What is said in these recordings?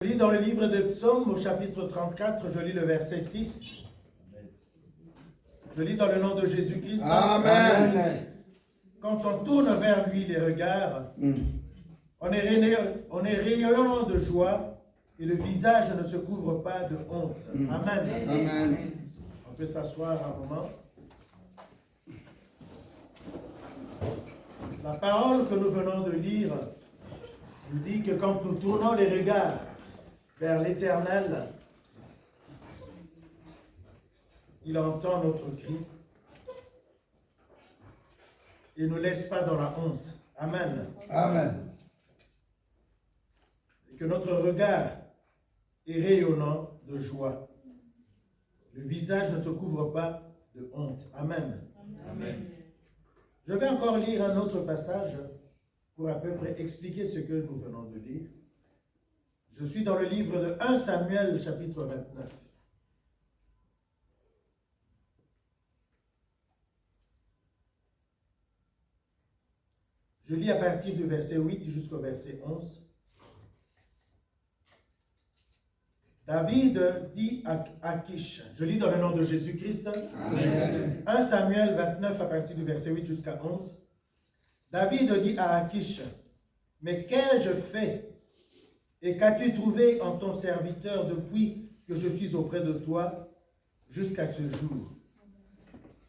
Je lis dans le livre de Psaumes, au chapitre 34, je lis le verset 6. Je lis dans le nom de Jésus-Christ. Amen. Quand on tourne vers lui les regards, on est rayonnant de joie et le visage ne se couvre pas de honte. Amen. Amen. On peut s'asseoir un moment. La parole que nous venons de lire nous dit que quand nous tournons les regards vers l'Éternel, il entend notre cri et ne nous laisse pas dans la honte. Amen. Amen. Et que notre regard est rayonnant de joie. Le visage ne se couvre pas de honte. Amen. Amen. Je vais encore lire un autre passage pour à peu près expliquer ce que nous venons de lire. Je suis dans le livre de 1 Samuel, chapitre 29. Je lis à partir du verset 8 jusqu'au verset 11. David dit à Akish, je lis dans le nom de Jésus-Christ, Amen. 1 Samuel 29 à partir du verset 8 jusqu'à 11. David dit à Akish, mais qu'ai-je fait et qu'as-tu trouvé en ton serviteur depuis que je suis auprès de toi jusqu'à ce jour,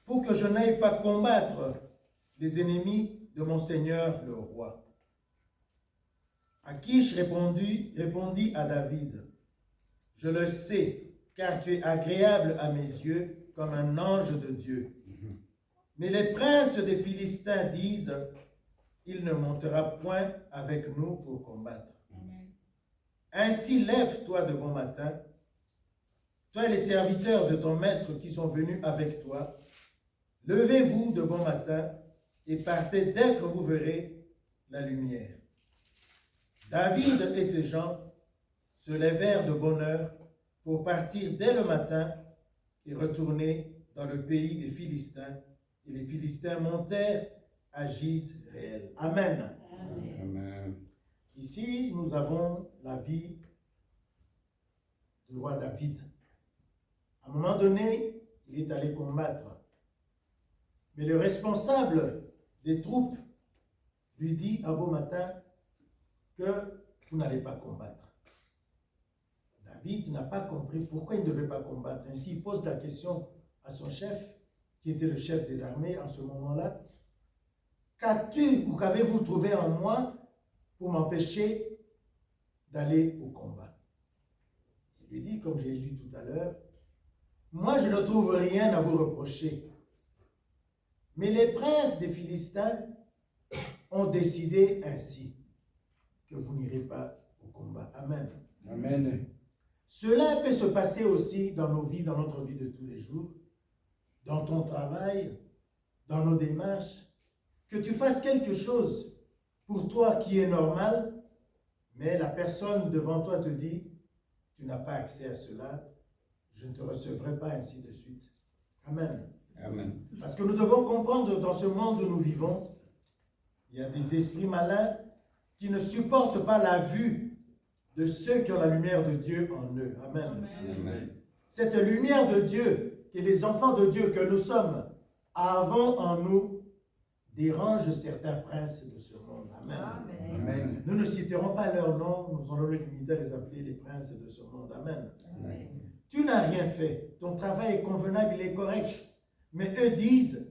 pour que je n'aille pas combattre les ennemis de mon Seigneur le roi? Akish répondit à David, je le sais, car tu es agréable à mes yeux comme un ange de Dieu. Mais les princes des Philistins disent, il ne montera point avec nous pour combattre. Ainsi lève-toi de bon matin, toi et les serviteurs de ton maître qui sont venus avec toi, levez-vous de bon matin et partez dès que vous verrez la lumière. David et ses gens se levèrent de bonne heure pour partir dès le matin et retourner dans le pays des Philistins. Et les Philistins montèrent à Gisréel. Amen. Amen. Ici, nous avons la vie du roi David. À un moment donné, il est allé combattre. Mais le responsable des troupes lui dit à beau matin que vous n'allez pas combattre. David n'a pas compris pourquoi il ne devait pas combattre. Ainsi, il pose la question à son chef, qui était le chef des armées en ce moment-là. Qu'as-tu ou qu'avez-vous trouvé en moi pour m'empêcher d'aller au combat? Il lui dit, comme j'ai lu tout à l'heure, moi je ne trouve rien à vous reprocher. Mais les princes des Philistins ont décidé ainsi que vous n'irez pas au combat. Amen. Amen. Cela peut se passer aussi dans nos vies, dans notre vie de tous les jours, dans ton travail, dans nos démarches, que tu fasses quelque chose pour toi qui est normal, mais la personne devant toi te dit, tu n'as pas accès à cela, je ne te recevrai pas, ainsi de suite. Amen. Amen. Parce que nous devons comprendre dans ce monde où nous vivons, il y a des esprits malins qui ne supportent pas la vue de ceux qui ont la lumière de Dieu en eux. Amen. Amen. Cette lumière de Dieu, que les enfants de Dieu que nous sommes, avons en nous, dérange certains princes de ce monde. Amen. Amen. Nous ne citerons pas leur nom, nous allons les limiter à les appeler les princes de ce monde. Amen. Amen. Tu n'as rien fait, ton travail est convenable, il est correct. Mais eux disent,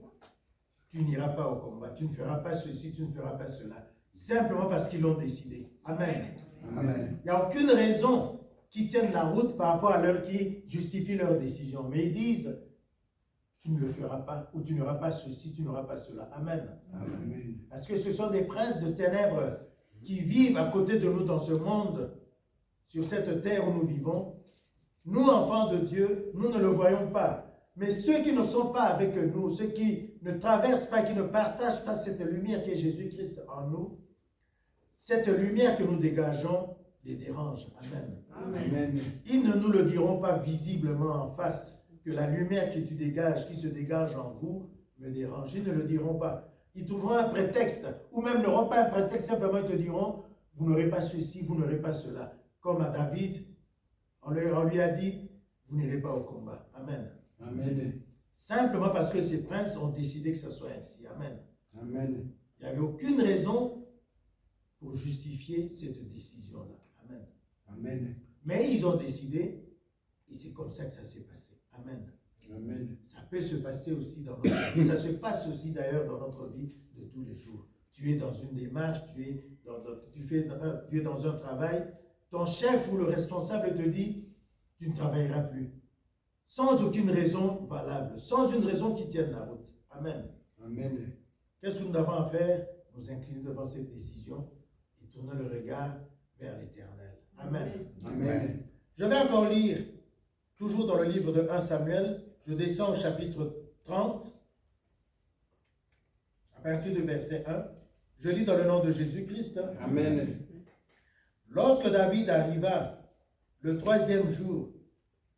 tu n'iras pas au combat, tu ne feras pas ceci, tu ne feras pas cela. Simplement parce qu'ils l'ont décidé. Amen. Amen. Il n'y a aucune raison qui tienne la route par rapport à leur qui justifie leur décision. Mais ils disent, tu ne le feras pas, ou tu n'auras pas ceci, tu n'auras pas cela. Amen. Amen. Parce que ce sont des princes de ténèbres qui vivent à côté de nous dans ce monde, sur cette terre où nous vivons. Nous, enfants de Dieu, nous ne le voyons pas. Mais ceux qui ne sont pas avec nous, ceux qui ne traversent pas, qui ne partagent pas cette lumière qui est Jésus-Christ en nous, cette lumière que nous dégageons les dérange. Amen. Amen. Ils ne nous le diront pas visiblement en face, que la lumière que tu dégages, qui se dégage en vous, me dérange. Ils ne le diront pas. Ils trouveront un prétexte, ou même n'auront pas un prétexte, simplement ils te diront, vous n'aurez pas ceci, vous n'aurez pas cela. comme à David, on lui a dit, vous n'irez pas au combat. Amen. Amen. Simplement parce que ces princes ont décidé que ça soit ainsi. Amen. Amen. Il n'y avait aucune raison pour justifier cette décision-là. Amen. Amen. Mais ils ont décidé, et c'est comme ça que ça s'est passé. Amen. Amen. Ça peut se passer aussi dans notre vie. Ça se passe aussi d'ailleurs dans notre vie de tous les jours. Tu es dans une démarche, tu es dans un travail. Ton chef ou le responsable te dit, tu ne travailleras plus. Sans aucune raison valable, sans une raison qui tienne la route. Amen. Amen. Qu'est-ce que nous avons à faire? Nous incliner devant cette décision et tourner le regard vers l'Éternel. Amen. Amen. Je vais encore lire, toujours dans le livre de 1 Samuel, je descends au chapitre 30, à partir du verset 1. Je lis dans le nom de Jésus-Christ. Amen. Lorsque David arriva le 3e jour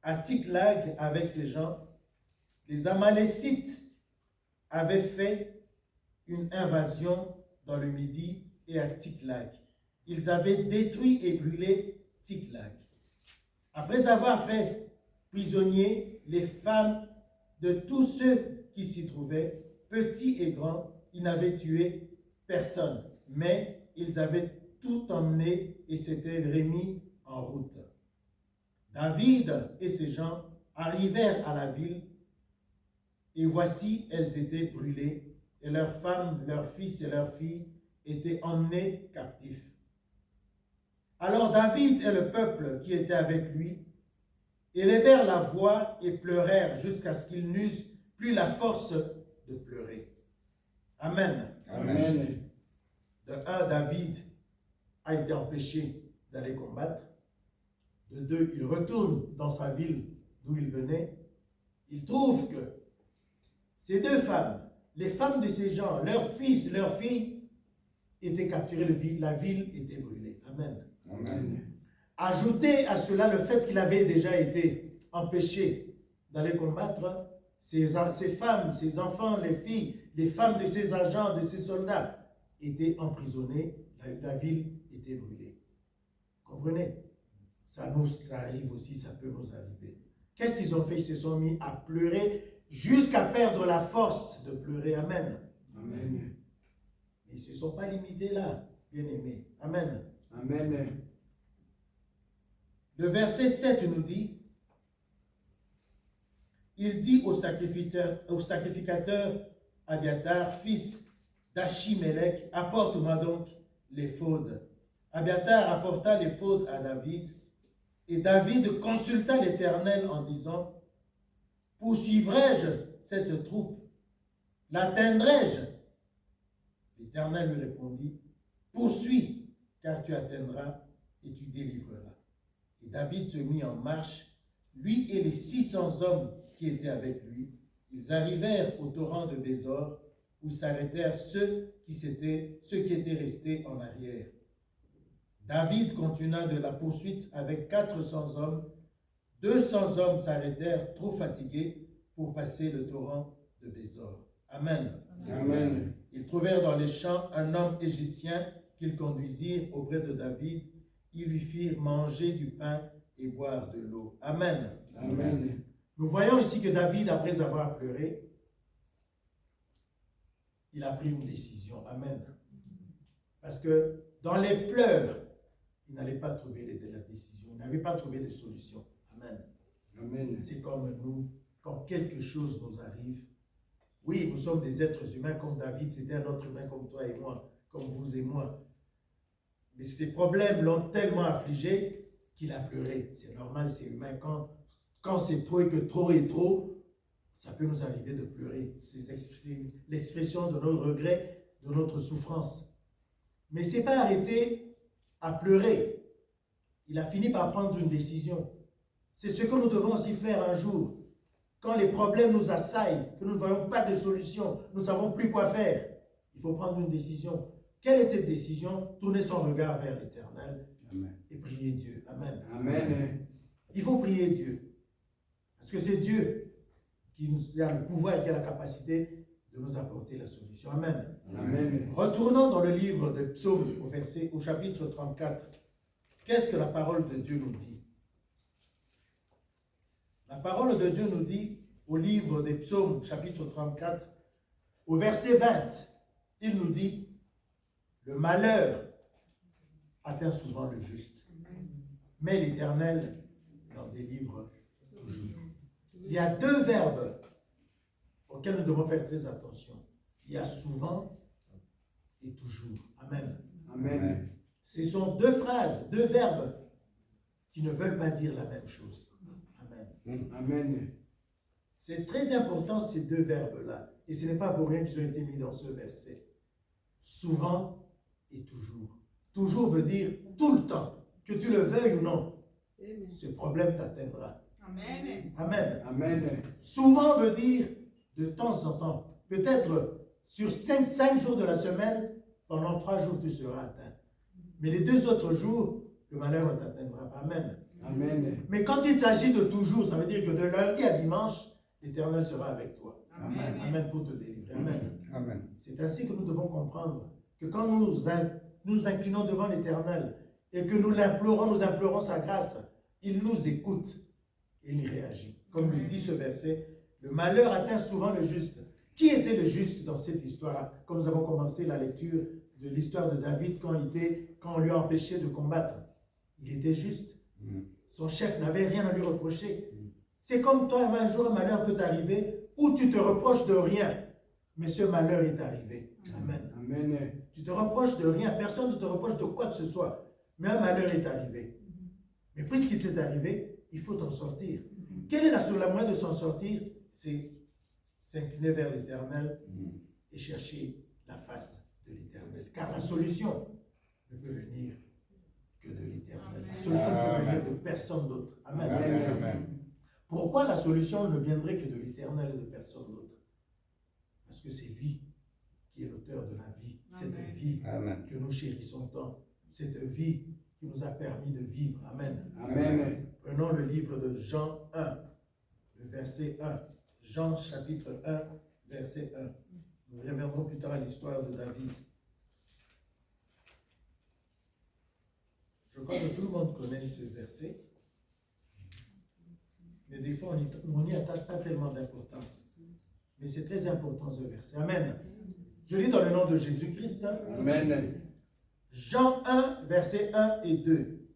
à Tsiklag avec ses gens, les Amalécites avaient fait une invasion dans le Midi et à Tsiklag. Ils avaient détruit et brûlé Tsiklag. Après avoir fait prisonniers les femmes de tous ceux qui s'y trouvaient, petits et grands, ils n'avaient tué personne, mais ils avaient tout emmené et s'étaient remis en route. David et ses gens arrivèrent à la ville, et voici, elles étaient brûlées, et leurs femmes, leurs fils et leurs filles étaient emmenés captifs. Alors David et le peuple qui était avec lui élevèrent la voix et pleurèrent jusqu'à ce qu'ils n'eussent plus la force de pleurer. Amen. Amen. De un, David a été empêché d'aller combattre. De deux, il retourne dans sa ville d'où il venait. Il trouve que ces deux femmes, les femmes de ces gens, leurs fils, leurs filles, étaient capturés, la ville était brûlée. Amen. Amen. Ajoutez à cela le fait qu'il avait déjà été empêché d'aller combattre, ces femmes, ces enfants, les filles, les femmes de ces agents, de ces soldats étaient emprisonnés, la ville était brûlée. Comprenez? Ça arrive aussi, ça peut nous arriver. Qu'est-ce qu'ils ont fait? Ils se sont mis à pleurer jusqu'à perdre la force de pleurer. Amen. Amen. Mais ils ne se sont pas limités là, bien-aimés. Amen. Amen. Le verset 7 nous dit, il dit au sacrificateur Abiatar, fils d'Achimélec, apporte-moi donc l'éphod. Abiatar apporta l'éphod à David, et David consulta l'Éternel en disant, poursuivrai-je cette troupe? L'atteindrai-je? L'Éternel lui répondit, poursuis, car tu atteindras et tu délivreras. Et David se mit en marche, lui et les 600 hommes qui étaient avec lui. Ils arrivèrent au torrent de Bésor, où s'arrêtèrent ceux qui étaient restés en arrière. David continua de la poursuite avec 400 hommes. 200 hommes s'arrêtèrent, trop fatigués, pour passer le torrent de Bésor. Amen. Amen. Ils trouvèrent dans les champs un homme égyptien qu'ils conduisirent auprès de David. Ils lui firent manger du pain et boire de l'eau. Amen. Amen. Nous voyons ici que David, après avoir pleuré, il a pris une décision. Amen. Parce que dans les pleurs, il n'allait pas trouver la décision. Il n'avait pas trouvé de solution. Amen. Amen. C'est comme nous, quand quelque chose nous arrive. Oui, nous sommes des êtres humains comme David, c'était un autre humain comme toi et moi, comme vous et moi. Mais ces problèmes l'ont tellement affligé qu'il a pleuré. C'est normal, c'est humain. Quand c'est trop et que trop est trop, ça peut nous arriver de pleurer. C'est l'expression de nos regrets, de notre souffrance. Mais il ne s'est pas arrêté à pleurer. Il a fini par prendre une décision. C'est ce que nous devons aussi faire un jour. Quand les problèmes nous assaillent, que nous ne voyons pas de solution, nous ne savons plus quoi faire, il faut prendre une décision. Quelle est cette décision? Tourner son regard vers l'Éternel et prier Dieu. Amen. Amen. Il faut prier Dieu. Parce que c'est Dieu qui a le pouvoir et qui a la capacité de nous apporter la solution. Amen. Amen. Retournons dans le livre de Psaumes au chapitre 34. Qu'est-ce que la parole de Dieu nous dit? La parole de Dieu nous dit au livre des Psaumes, chapitre 34, au verset 20, il nous dit, le malheur atteint souvent le juste, mais l'Éternel l'en délivre toujours. Il y a deux verbes auxquels nous devons faire très attention. Il y a souvent et toujours. Amen. Amen. Ce sont deux phrases, deux verbes qui ne veulent pas dire la même chose. Amen. Amen. C'est très important ces deux verbes-là. Et ce n'est pas pour rien qu'ils ont été mis dans ce verset. Souvent et toujours. Toujours veut dire tout le temps, que tu le veuilles ou non. Ce problème t'atteindra. Amen. Amen. Amen. Souvent veut dire de temps en temps. Peut-être sur 5 jours de la semaine, pendant 3 jours tu seras atteint. Mais les 2 autres jours, le malheur ne t'atteindra pas. Amen. Amen. Mais quand il s'agit de toujours, ça veut dire que de lundi à dimanche, l'Éternel sera avec toi. Amen. Amen pour te délivrer. Amen. Amen. C'est ainsi que nous devons comprendre que quand nous inclinons devant l'Éternel et que nous implorons sa grâce, il nous écoute et il réagit. Comme le dit ce verset, le malheur atteint souvent le juste. Qui était le juste dans cette histoire? Quand nous avons commencé la lecture de l'histoire de David, quand on lui a empêché de combattre, il était juste. Son chef n'avait rien à lui reprocher. C'est comme toi, un jour, un malheur peut t'arriver où tu te reproches de rien, mais ce malheur est arrivé. Amen. Amen. Tu te reproches de rien, personne ne te reproche de quoi que ce soit, mais un malheur est arrivé. Mais puisqu'il t'est arrivé, il faut t'en sortir. Quelle est la seule moyen de s'en sortir? C'est s'incliner vers l'Éternel et chercher la face de l'Éternel. Car la solution ne peut venir que de l'Éternel. La solution ne peut venir de personne d'autre. Amen. Amen. Amen. Pourquoi la solution ne viendrait que de l'Éternel et de personne d'autre? Parce que c'est lui qui est l'auteur de la vie. Cette vie Amen. que nous chérissons tant. Cette vie qui nous a permis de vivre. Amen. Amen. Prenons le livre de Jean 1, le verset 1. Jean chapitre 1, verset 1. Nous reviendrons plus tard à l'histoire de David. Je crois que tout le monde connaît ce verset. Mais des fois, on n'y attache pas tellement d'importance. Mais c'est très important ce verset. Amen. Je lis dans le nom de Jésus-Christ. Amen. Jean 1, verset 1 et 2.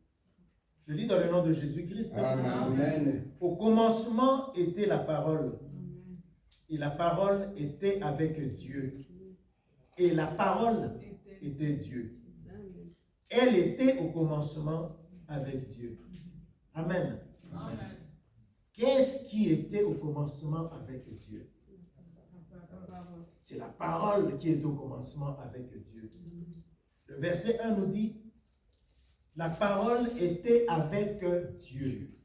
Je lis dans le nom de Jésus-Christ. Amen. Au commencement était la parole. Et la parole était avec Dieu. Et la parole était Dieu. Elle était au commencement avec Dieu. Amen. Amen. Qu'est-ce qui était au commencement avec Dieu? C'est la parole qui est au commencement avec Dieu. Le verset 1 nous dit, la parole était avec Dieu.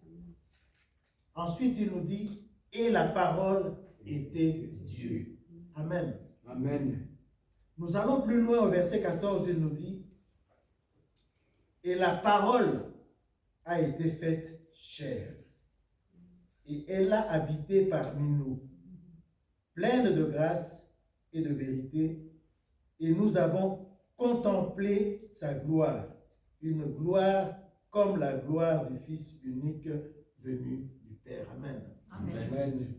Ensuite, il nous dit, et la parole était Dieu. Amen. Amen. Nous allons plus loin au verset 14, il nous dit, et la parole a été faite chair, et elle a habité parmi nous, pleine de grâce et de vérité, et nous avons contemplé sa gloire, une gloire comme la gloire du Fils unique venu du Père. Amen. Amen.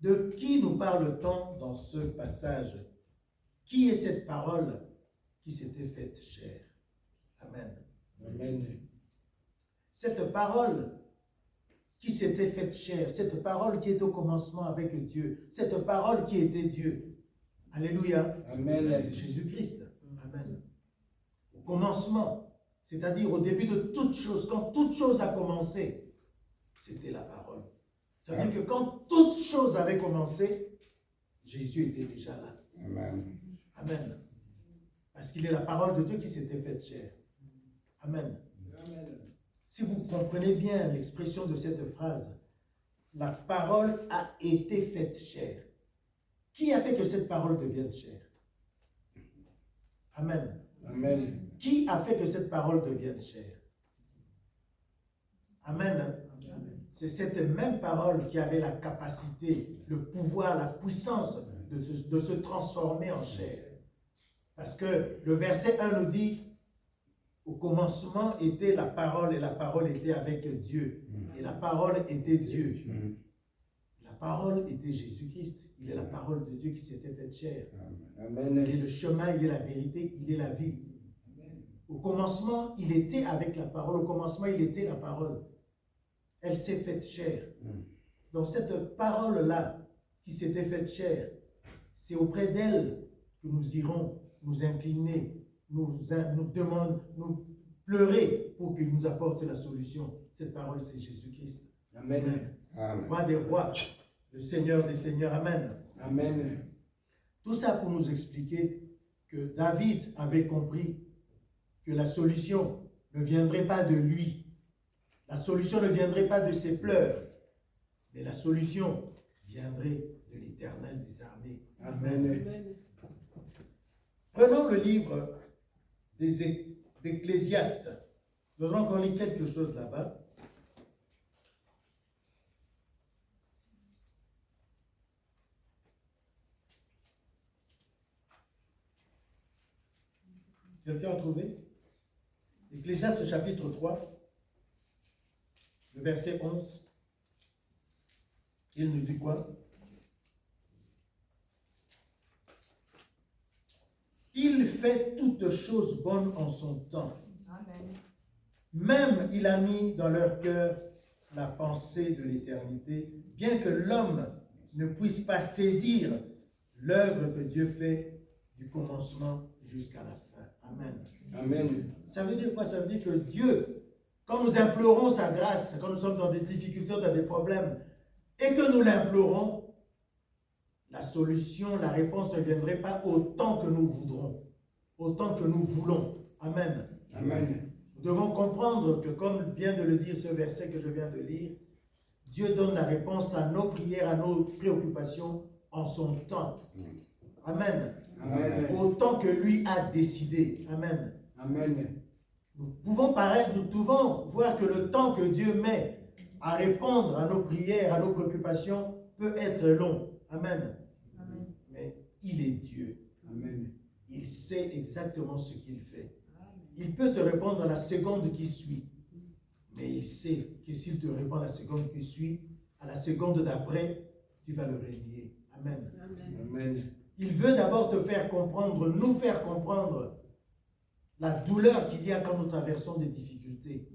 De qui nous parle-t-on dans ce passage? Qui est cette parole qui s'était faite chair? Amen. Amen. Cette parole qui s'était faite chair, cette parole qui est au commencement avec Dieu, cette parole qui était Dieu. Alléluia. Amen. C'est Jésus-Christ. Amen. Au commencement, c'est-à-dire au début de toute chose, quand toute chose a commencé, c'était la parole. Ça veut dire que quand toute chose avait commencé, Jésus était déjà là. Amen. Amen. Parce qu'il est la parole de Dieu qui s'était faite chair. Amen. Si vous comprenez bien l'expression de cette phrase, la parole a été faite chair. Qui a fait que cette parole devienne chair? Amen. Amen. Qui a fait que cette parole devienne chair? Amen. C'est cette même parole qui avait la capacité, le pouvoir, la puissance de se transformer en chair. Parce que le verset 1 nous dit, Au commencement était la parole et la parole était avec Dieu. Et la parole était Dieu. La parole était Jésus-Christ. Il est la parole de Dieu qui s'était faite chair. Amen. Il est le chemin, il est la vérité, il est la vie. Au commencement, il était avec la parole. Au commencement, il était la parole. Elle s'est faite chair. Donc cette parole-là qui s'était faite chair, c'est auprès d'elle que nous irons nous incliner, nous demander, nous pleurer pour qu'il nous apporte la solution. Cette parole, c'est Jésus-Christ. Amen. Amen. Roi des rois, le Seigneur des seigneurs. Amen. Amen. Tout ça pour nous expliquer que David avait compris que la solution ne viendrait pas de lui. La solution ne viendrait pas de ses pleurs, mais la solution viendrait de l'Éternel des armées. Amen. Prenons le livre d'Ecclésiaste. Nous allons encore lire quelque chose là-bas. Quelqu'un a trouvé? Ecclésiaste chapitre 3, le verset 11. Il nous dit quoi? Il fait toutes choses bonnes en son temps. Amen. Même il a mis dans leur cœur la pensée de l'éternité, bien que l'homme ne puisse pas saisir l'œuvre que Dieu fait du commencement jusqu'à la fin. Amen. Amen. Ça veut dire quoi? Ça veut dire que Dieu, quand nous implorons sa grâce, quand nous sommes dans des difficultés, dans des problèmes, et que nous l'implorons, la solution, la réponse ne viendrait pas autant que nous voudrons, autant que nous voulons. Amen. Amen. Nous devons comprendre que, comme vient de le dire ce verset que je viens de lire, Dieu donne la réponse à nos prières, à nos préoccupations en son temps. Amen. Amen. Autant que lui a décidé. Amen. Amen. Nous pouvons voir que le temps que Dieu met à répondre à nos prières, à nos préoccupations, peut être long. Amen. Amen. Mais il est Dieu. Amen. Il sait exactement ce qu'il fait. Il peut te répondre à la seconde qui suit. Mais il sait que s'il te répond à la seconde qui suit, à la seconde d'après, tu vas le renier. Amen. Amen. Il veut d'abord te faire comprendre, nous faire comprendre la douleur qu'il y a quand nous traversons des difficultés.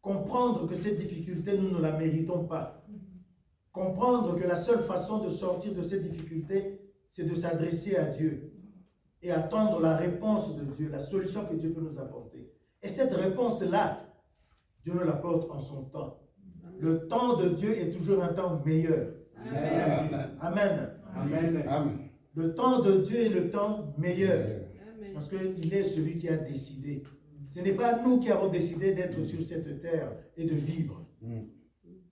Comprendre que cette difficulté, nous ne la méritons pas. Comprendre que la seule façon de sortir de cette difficulté, c'est de s'adresser à Dieu et attendre la réponse de Dieu, la solution que Dieu peut nous apporter. Et cette réponse-là, Dieu nous l'apporte en son temps. Le temps de Dieu est toujours un temps meilleur. Amen. Amen. Amen. Amen. Le temps de Dieu est le temps meilleur. Amen. Parce qu'il est celui qui a décidé. Ce n'est pas nous qui avons décidé d'être sur cette terre et de vivre.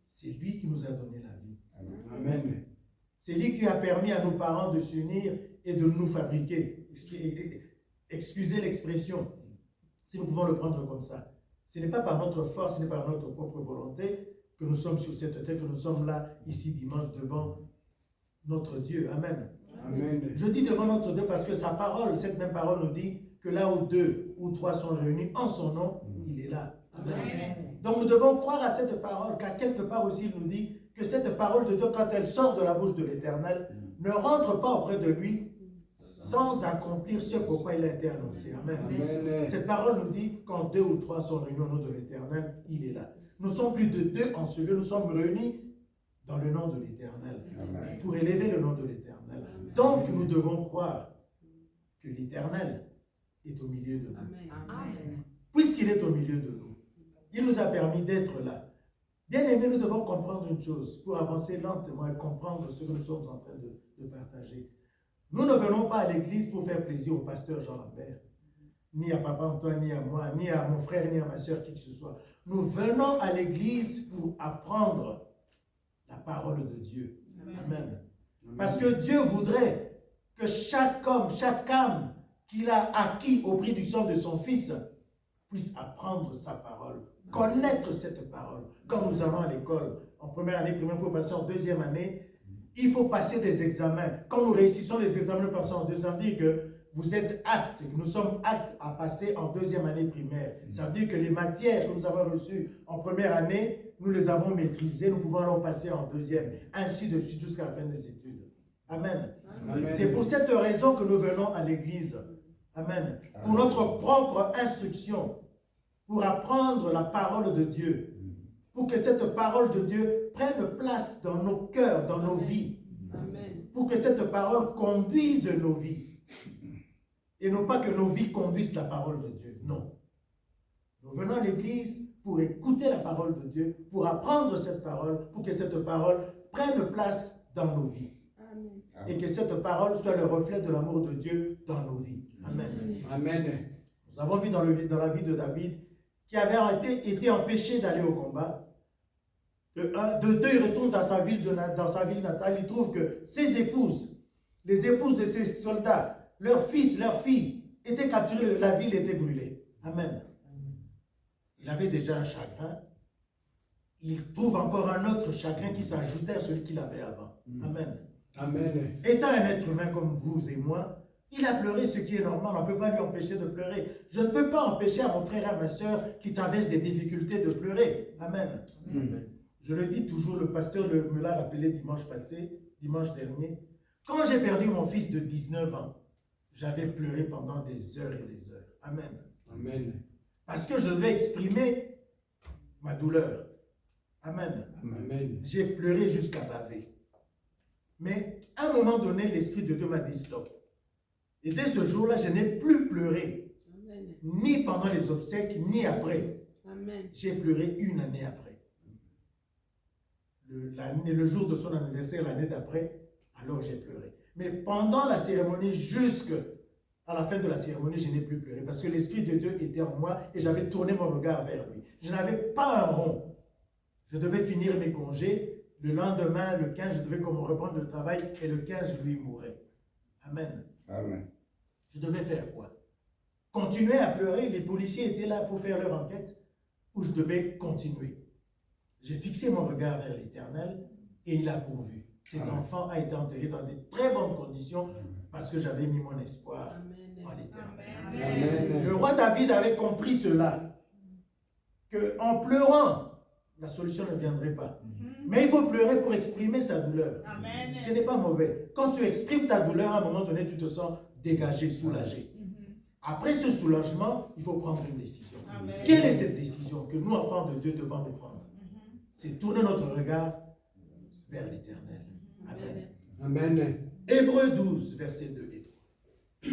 C'est lui qui nous a donné la vie. Amen. C'est lui qui a permis à nos parents de s'unir et de nous fabriquer. Excusez l'expression, si nous pouvons le prendre comme ça. Ce n'est pas par notre force, ce n'est pas par notre propre volonté que nous sommes sur cette terre, que nous sommes là, ici, dimanche, devant notre Dieu. Amen. Amen. Je dis devant notre Dieu parce que sa parole, cette même parole nous dit que là où 2 ou 3 sont réunis en son nom, il est là. Amen. Amen. Donc nous devons croire à cette parole, car quelque part aussi il nous dit que cette parole de Dieu, quand elle sort de la bouche de l'Éternel, ne rentre pas auprès de lui sans accomplir ce pourquoi il a été annoncé. Amen. Amen. Cette parole nous dit, quand 2 ou 3 sont réunis au nom de l'Éternel, il est là. Nous sommes plus de 2 en ce lieu, nous sommes réunis dans le nom de l'Éternel, Amen. pour élever le nom de l'Éternel. Donc nous devons croire que l'Éternel est au milieu de nous. Amen. Puisqu'il est au milieu de nous, il nous a permis d'être là. Bien aimés, nous devons comprendre une chose pour avancer lentement et comprendre ce que nous sommes en train de partager. Nous ne venons pas à l'église pour faire plaisir au pasteur Jean-Lambert, ni à papa Antoine, ni à moi, ni à mon frère, ni à ma soeur, qui que ce soit. Nous venons à l'église pour apprendre la parole de Dieu. Amen. Parce que Dieu voudrait que chaque homme, chaque âme qu'il a acquis au prix du sang de son Fils puisse apprendre sa parole, connaître cette parole. Quand nous allons à l'école, en première année, pour passer en deuxième année, il faut passer des examens. Quand nous réussissons les examens, nous passons en deuxième, dire que vous êtes aptes, que nous sommes aptes à passer en deuxième année primaire. Ça veut dire que les matières que nous avons reçues en première année, nous les avons maîtrisées, nous pouvons alors passer en deuxième, ainsi de suite jusqu'à la fin des études. Amen. Amen. C'est pour cette raison que nous venons à l'église. Amen. Pour notre propre instruction, pour apprendre la parole de Dieu, pour que cette parole de Dieu prenne place dans nos cœurs, dans nos vies, pour que cette parole conduise nos vies, et non pas que nos vies conduisent la parole de Dieu. Non. Nous venons à l'église pour écouter la parole de Dieu, pour apprendre cette parole, pour que cette parole prenne place dans nos vies. Amen. Et que cette parole soit le reflet de l'amour de Dieu dans nos vies. Amen. Amen. Nous avons vu dans la vie de David, qui avait été empêché d'aller au combat. De deux, il retourne dans sa ville natale, il trouve que ses épouses, les épouses de ses soldats, leurs fils, leurs filles, étaient capturés, la ville était brûlée. Amen. Il avait déjà un chagrin. Il trouve encore un autre chagrin qui s'ajoutait à celui qu'il avait avant. Amen. Amen. Étant un être humain comme vous et moi, il a pleuré, ce qui est normal. On ne peut pas lui empêcher de pleurer. Je ne peux pas empêcher à mon frère et à ma soeur qui traversent des difficultés de pleurer. Amen. Je le dis toujours, le pasteur me l'a rappelé dimanche dernier. Quand j'ai perdu mon fils de 19 ans, j'avais pleuré pendant des heures et des heures. Amen. Amen. Parce que je devais exprimer ma douleur. Amen. Amen. J'ai pleuré jusqu'à baver. Mais à un moment donné, l'Esprit de Dieu m'a dit stop. Et dès ce jour-là, je n'ai plus pleuré. Amen. Ni pendant les obsèques, ni après. Amen. J'ai pleuré une année après. Le jour de son anniversaire, l'année d'après, alors j'ai pleuré. Mais pendant la cérémonie, jusqu'à la fin de la cérémonie, je n'ai plus pleuré. Parce que l'Esprit de Dieu était en moi et j'avais tourné mon regard vers lui. Je n'avais pas un rond. Je devais finir mes congés. Le lendemain, le 15, je devais reprendre le travail et le 15, lui mourait. Amen. Amen. Je devais faire quoi? Continuer à pleurer. Les policiers étaient là pour faire leur enquête ou je devais continuer. J'ai fixé mon regard vers l'Éternel et il a pourvu. Cet enfant a été enterré dans de très bonnes conditions parce que j'avais mis mon espoir en l'Éternel. Amen. Le roi David avait compris cela, qu'en pleurant, la solution ne viendrait pas. Mais il faut pleurer pour exprimer sa douleur. Amen. Ce n'est pas mauvais. Quand tu exprimes ta douleur, à un moment donné, tu te sens dégagé, soulagé. Après ce soulagement, il faut prendre une décision. Amen. Quelle est cette décision que nous, enfants de Dieu, devons nous prendre? C'est tourner notre regard vers l'Éternel. Amen. Amen. Hébreux 12, versets 2 et 3.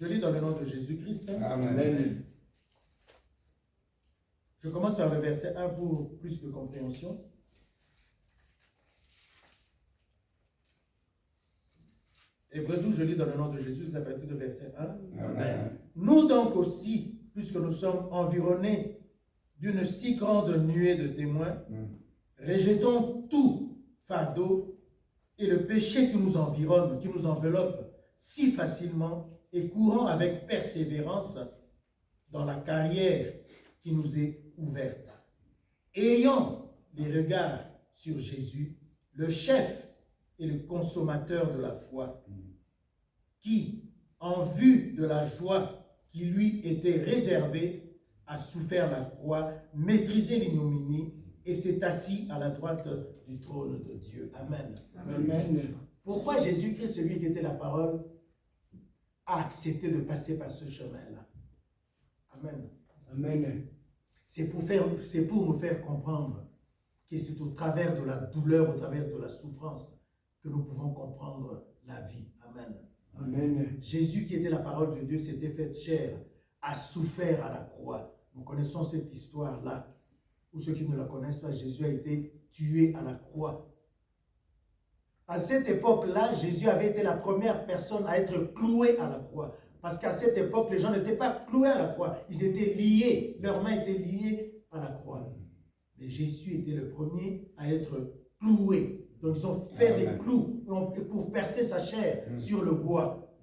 Je lis dans le nom de Jésus-Christ. Amen. Je commence par le verset 1 pour plus de compréhension. Hébreux 12, je lis dans le nom de Jésus, c'est à partir de verset 1. Amen. Nous donc aussi, puisque nous sommes environnés d'une si grande nuée de témoins, rejetons tout fardeau et le péché qui nous environne, qui nous enveloppe si facilement et courons avec persévérance dans la carrière qui nous est ouverte. Ayant les regards sur Jésus, le chef et le consommateur de la foi, qui, en vue de la joie qui lui était réservée, a souffert la croix, maîtrisé l'ignominie et s'est assis à la droite du trône de Dieu. Amen. Amen. Pourquoi Jésus-Christ, celui qui était la parole, a accepté de passer par ce chemin-là? Amen. Amen. C'est pour nous faire comprendre que c'est au travers de la douleur, au travers de la souffrance, que nous pouvons comprendre la vie. Amen. Amen. Jésus, qui était la parole de Dieu, s'était fait chair, a souffert à la croix. Nous connaissons cette histoire-là. Pour ceux qui ne la connaissent pas, Jésus a été tué à la croix. À cette époque-là, Jésus avait été la première personne à être cloué à la croix. Parce qu'à cette époque, les gens n'étaient pas cloués à la croix. Ils étaient liés. Leurs mains étaient liées à la croix. Mais Jésus était le premier à être cloué. Donc ils ont fait des clous pour percer sa chair sur le bois.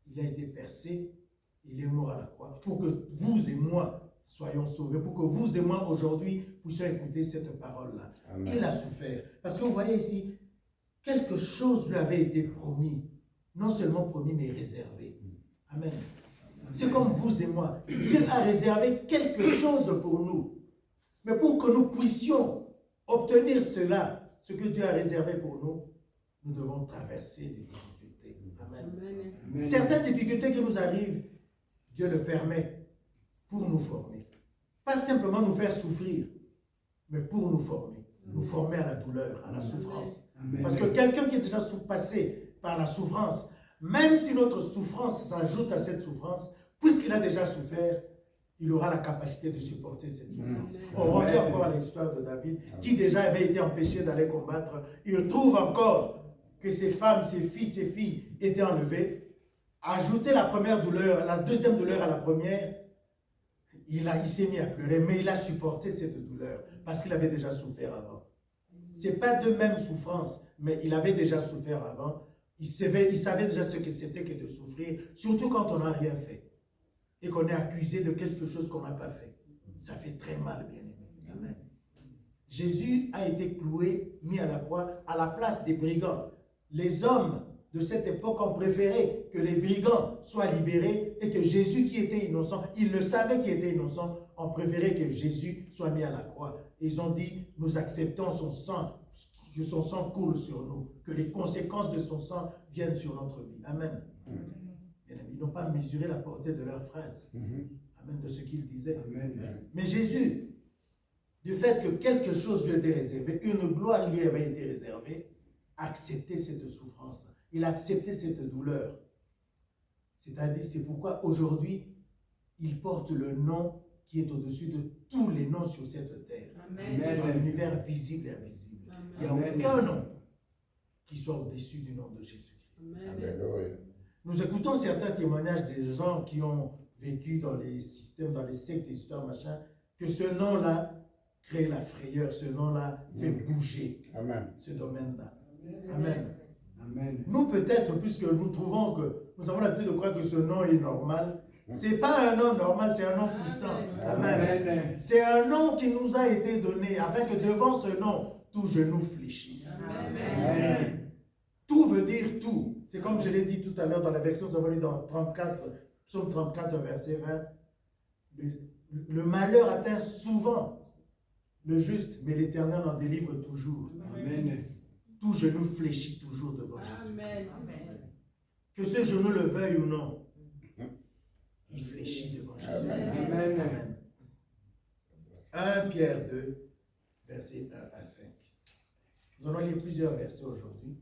Il a été percé, il est mort à la croix. Pour que vous et moi soyons sauvés, pour que vous et moi aujourd'hui puissions écouter cette parole-là. Il a souffert. Parce que vous voyez ici, quelque chose lui avait été promis. Non seulement promis, mais réservé. Amen. C'est comme vous et moi. Dieu a réservé quelque chose pour nous. Mais pour que nous puissions obtenir cela, ce que Dieu a réservé pour nous, nous devons traverser des difficultés. Amen. Amen. Certaines difficultés qui nous arrivent, Dieu le permet pour nous former. Pas simplement nous faire souffrir, mais pour nous former. Nous former à la douleur, à la souffrance. Amen. Parce que quelqu'un qui est déjà passé par la souffrance, même si notre souffrance s'ajoute à cette souffrance, puisqu'il a déjà souffert, il aura la capacité de supporter cette souffrance. On revient encore à l'histoire de David, qui déjà avait été empêché d'aller combattre. Il trouve encore que ses femmes, ses fils, ses filles étaient enlevés. Ajouter la première douleur, la deuxième douleur à la première, il s'est mis à pleurer, mais il a supporté cette douleur parce qu'il avait déjà souffert avant. Ce n'est pas de même souffrance, mais il avait déjà souffert avant. Il savait déjà ce que c'était que de souffrir, surtout quand on n'a rien fait et qu'on est accusé de quelque chose qu'on n'a pas fait. Ça fait très mal, bien-aimé. Amen. Jésus a été cloué, mis à la croix, à la place des brigands. Les hommes de cette époque ont préféré que les brigands soient libérés et que Jésus qui était innocent, ils le savaient qu'il était innocent, ont préféré que Jésus soit mis à la croix. Ils ont dit, nous acceptons son sang, que son sang coule sur nous, que les conséquences de son sang viennent sur notre vie. Amen. Ils n'ont pas mesuré la portée de leur phrase. Amen, de ce qu'ils disaient. Amen. Mais Jésus, du fait que quelque chose lui était réservé, une gloire lui avait été réservée, a accepté cette souffrance. Il a accepté cette douleur. C'est-à-dire, c'est pourquoi aujourd'hui, il porte le nom qui est au-dessus de tous les noms sur cette terre. Amen. Dans l'univers visible et invisible. Il n'y a Amen. aucun nom qui soit au-dessus du nom de Jésus-Christ. Alléluia. Nous écoutons certains témoignages des gens qui ont vécu dans les systèmes, dans les sectes, des histoires, machin, que ce nom-là crée la frayeur, ce nom-là fait bouger Amen. ce domaine-là. Amen. Amen. Nous, peut-être, puisque nous trouvons que nous avons l'habitude de croire que ce nom est normal, ce n'est pas un nom normal, c'est un nom puissant. Amen. Amen. C'est un nom qui nous a été donné afin que devant ce nom, tout genou fléchisse. Amen. Tout veut dire tout. C'est comme je l'ai dit tout à l'heure dans la version, nous avons lu dans 34, Psaume 34, verset 20. Le malheur atteint souvent le juste, mais l'Éternel en délivre toujours. Amen. Tout genou fléchit toujours devant Jésus. Amen. Que ce genou le veuille ou non, il fléchit devant Jésus. Amen. Amen. 1 Pierre 2, versets 1 à 5. Nous allons lire plusieurs versets aujourd'hui.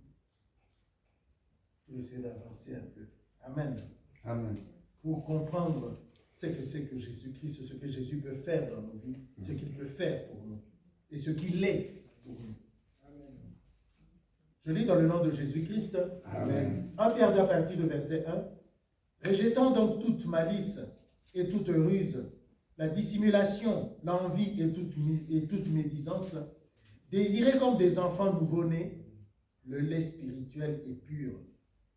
Je vais essayer d'avancer un peu. Amen. Amen. Pour comprendre ce que c'est que Jésus-Christ, ce que Jésus peut faire dans nos vies, ce qu'il peut faire pour nous et ce qu'il est pour nous. Je lis dans le nom de Jésus-Christ. Amen. 1 Pierre 2 à partir de verset 1. Rejetant donc toute malice et toute ruse, la dissimulation, l'envie et toute médisance, désirez comme des enfants nouveau-nés le lait spirituel et pur,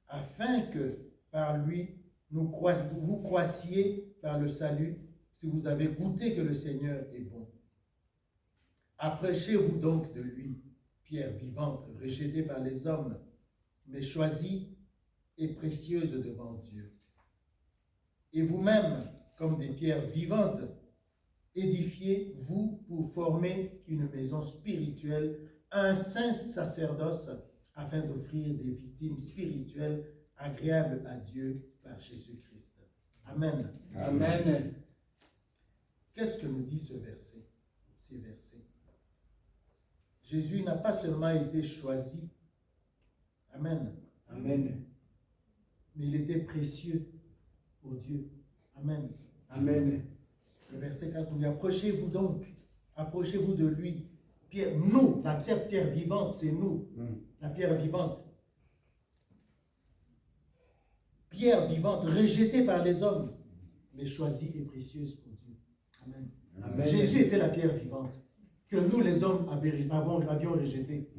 afin que par lui vous croissiez par le salut, si vous avez goûté que le Seigneur est bon. Approchez-vous donc de lui, pierre vivante, rejetée par les hommes, mais choisie et précieuse devant Dieu. Et vous-même, comme des pierres vivantes, édifiez-vous pour former une maison spirituelle, un saint sacerdoce, afin d'offrir des victimes spirituelles agréables à Dieu par Jésus-Christ. Amen. Amen. Qu'est-ce que nous dit ce verset, ces versets? Jésus n'a pas seulement été choisi, amen, Amen. mais il était précieux pour Dieu. Amen. Amen. Le verset 4 nous dit, approchez-vous donc, approchez-vous de lui. Pierre, nous, la pierre vivante, c'est nous, la pierre vivante. Pierre vivante, rejetée par les hommes, mais choisie et précieuse pour Dieu. Amen. Amen. Jésus était la pierre vivante que nous, les hommes, avions rejetée.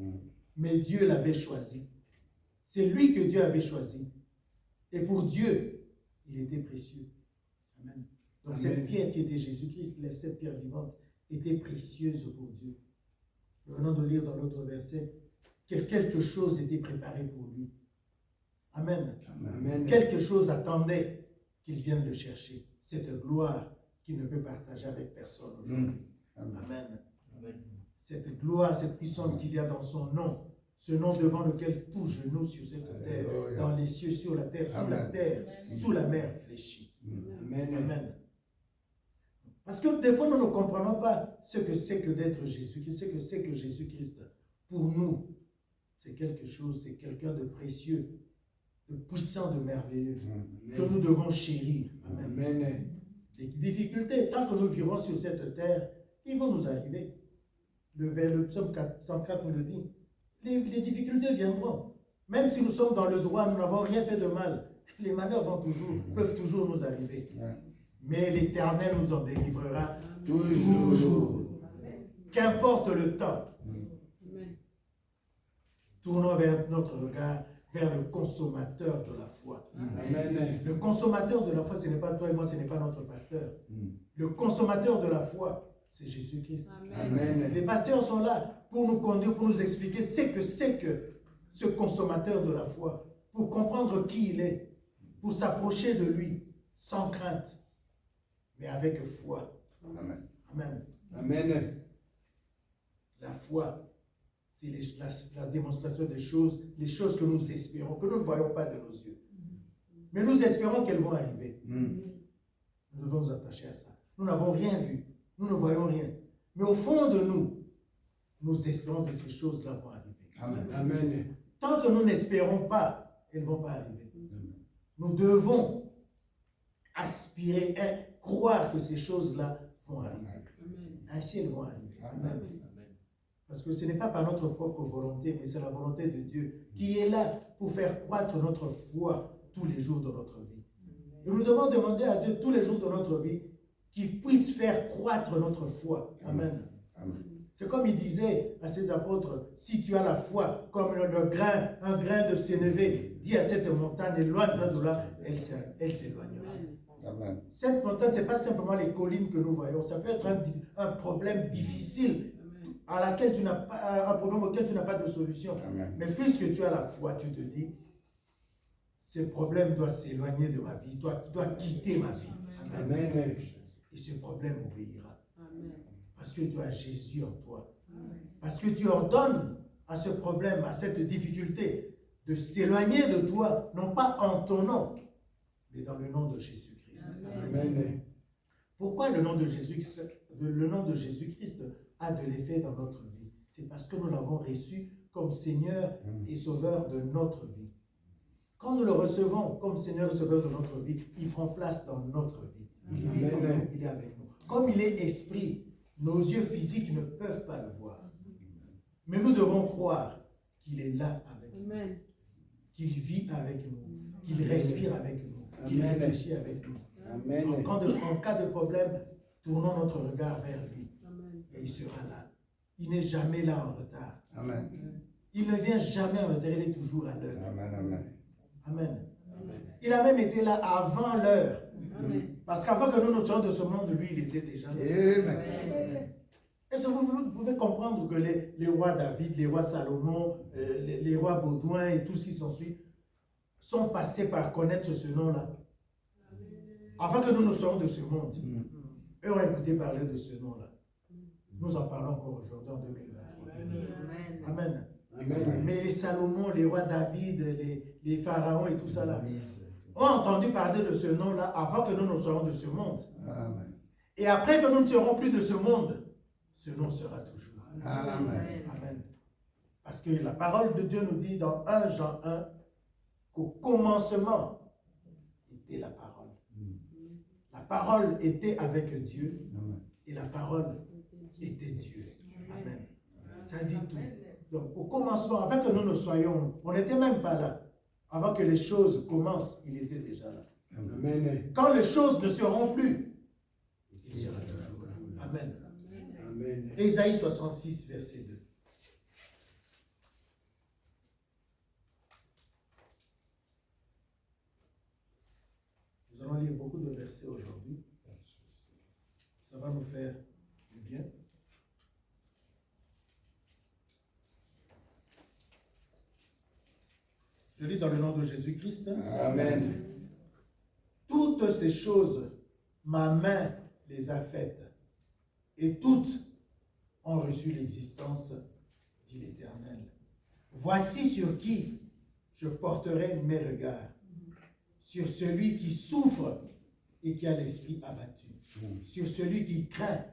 Mais Dieu l'avait choisi. C'est lui que Dieu avait choisi. Et pour Dieu, il était précieux. Amen. Donc Amen. cette pierre qui était Jésus-Christ, cette pierre vivante, était précieuse pour Dieu. Nous venons de lire dans l'autre verset que quelque chose était préparé pour lui. Amen. Amen. Quelque chose attendait qu'il vienne le chercher. Cette gloire qu'il ne peut partager avec personne aujourd'hui. Amen. Cette gloire, cette puissance qu'il y a dans son nom, ce nom devant lequel tout genou sur cette terre, dans les cieux, sur la terre, sous la terre, sous la mer fléchit. Amen. Amen. Parce que des fois, nous ne comprenons pas ce que c'est que d'être Jésus-Christ, ce que c'est que Jésus-Christ. Pour nous, c'est quelque chose, c'est quelqu'un de précieux, de puissant, de merveilleux, que nous devons chérir. Amen. Amen. Les difficultés, tant que nous vivrons sur cette terre, ils vont nous arriver. Le psaume 104 nous le dit. Les difficultés viendront. Même si nous sommes dans le droit, nous n'avons rien fait de mal. Les malheurs peuvent toujours nous arriver. Mais l'Éternel nous en délivrera toujours. Qu'importe le temps. Tournons vers notre regard vers le consommateur de la foi. Amen. Le consommateur de la foi, ce n'est pas toi et moi, ce n'est pas notre pasteur. Le consommateur de la foi, c'est Jésus-Christ. Amen. Les pasteurs sont là pour nous conduire, pour nous expliquer ce que c'est que ce consommateur de la foi, pour comprendre qui il est, pour s'approcher de lui sans crainte, mais avec foi. Amen. Amen. Amen. La foi, c'est la démonstration des choses, les choses que nous espérons, que nous ne voyons pas de nos yeux. Mais nous espérons qu'elles vont arriver. Nous devons nous attacher à ça. Nous n'avons rien vu. Nous ne voyons rien. Mais au fond de nous, nous espérons que ces choses-là vont arriver. Amen. Amen. Tant que nous n'espérons pas, elles ne vont pas arriver. Nous devons aspirer et croire que ces choses-là vont arriver. Ainsi, elles vont arriver. Amen. Parce que ce n'est pas par notre propre volonté, mais c'est la volonté de Dieu qui est là pour faire croître notre foi tous les jours de notre vie. Et nous devons demander à Dieu tous les jours de notre vie qu'il puisse faire croître notre foi. Amen. Amen. C'est comme il disait à ses apôtres, si tu as la foi comme un grain de sénévé, dis à cette montagne, éloigne-toi de là, elle s'éloignera. Amen. Cette montagne, ce n'est pas simplement les collines que nous voyons, ça peut être un problème difficile, un problème auquel tu n'as pas de solution. Amen. Mais puisque tu as la foi, tu te dis, ce problème doit s'éloigner de ma vie, doit quitter ma vie. Amen. Amen. Et ce problème obéira. Parce que tu as Jésus en toi. Parce que tu ordonnes à ce problème, à cette difficulté, de s'éloigner de toi, non pas en ton nom, mais dans le nom de Jésus-Christ. Amen. Pourquoi le nom de Jésus-Christ a de l'effet dans notre vie? C'est parce que nous l'avons reçu comme Seigneur et Sauveur de notre vie. Quand nous le recevons comme Seigneur et Sauveur de notre vie, il prend place dans notre vie. Il vit en nous, il est avec nous. Comme il est esprit, nos yeux physiques ne peuvent pas le voir. Mais nous devons croire qu'il est là avec nous, qu'il vit avec nous, qu'il respire avec nous, qu'il réfléchit avec nous. Amen. En cas de problème, tournons notre regard vers lui et il sera là. Il n'est jamais là en retard. Amen. Il ne vient jamais en retard, il est toujours à l'heure. Amen. Amen. Amen. Il a même été là avant l'heure. Parce qu'avant que nous soyons de ce monde, lui, il était déjà là. Amen. Est-ce que vous pouvez comprendre que les rois David, les rois Salomon, les rois Baudouin et tout ce qui s'ensuit sont passés par connaître ce nom-là? Avant que nous ne soyons de ce monde, eux ont écouté parler de ce nom-là. Nous en parlons encore aujourd'hui en 2023. Amen. Amen. Mais les Salomon, les rois David, les pharaons et tout ça là, ont entendu parler de ce nom-là avant que nous ne soyons de ce monde. Amen. Et après que nous ne serons plus de ce monde, ce nom sera toujours. Amen. Amen. Parce que la parole de Dieu nous dit dans 1 Jean 1 qu'au commencement était la parole. La parole était avec Dieu et la parole était Dieu. Amen. Ça dit tout. Donc au commencement, avant que nous ne soyons, on n'était même pas là. Avant que les choses commencent, il était déjà là. Amen. Quand les choses ne seront plus, il sera toujours là. Amen. Amen. Ésaïe 66, verset 2. Nous allons lire beaucoup de versets aujourd'hui. faire du bien. Je lis dans le nom de Jésus-Christ. Amen. Toutes ces choses, ma main les a faites, et toutes ont reçu l'existence, dit l'Éternel. Voici sur qui je porterai mes regards, sur celui qui souffre et qui a l'esprit abattu, sur celui qui craint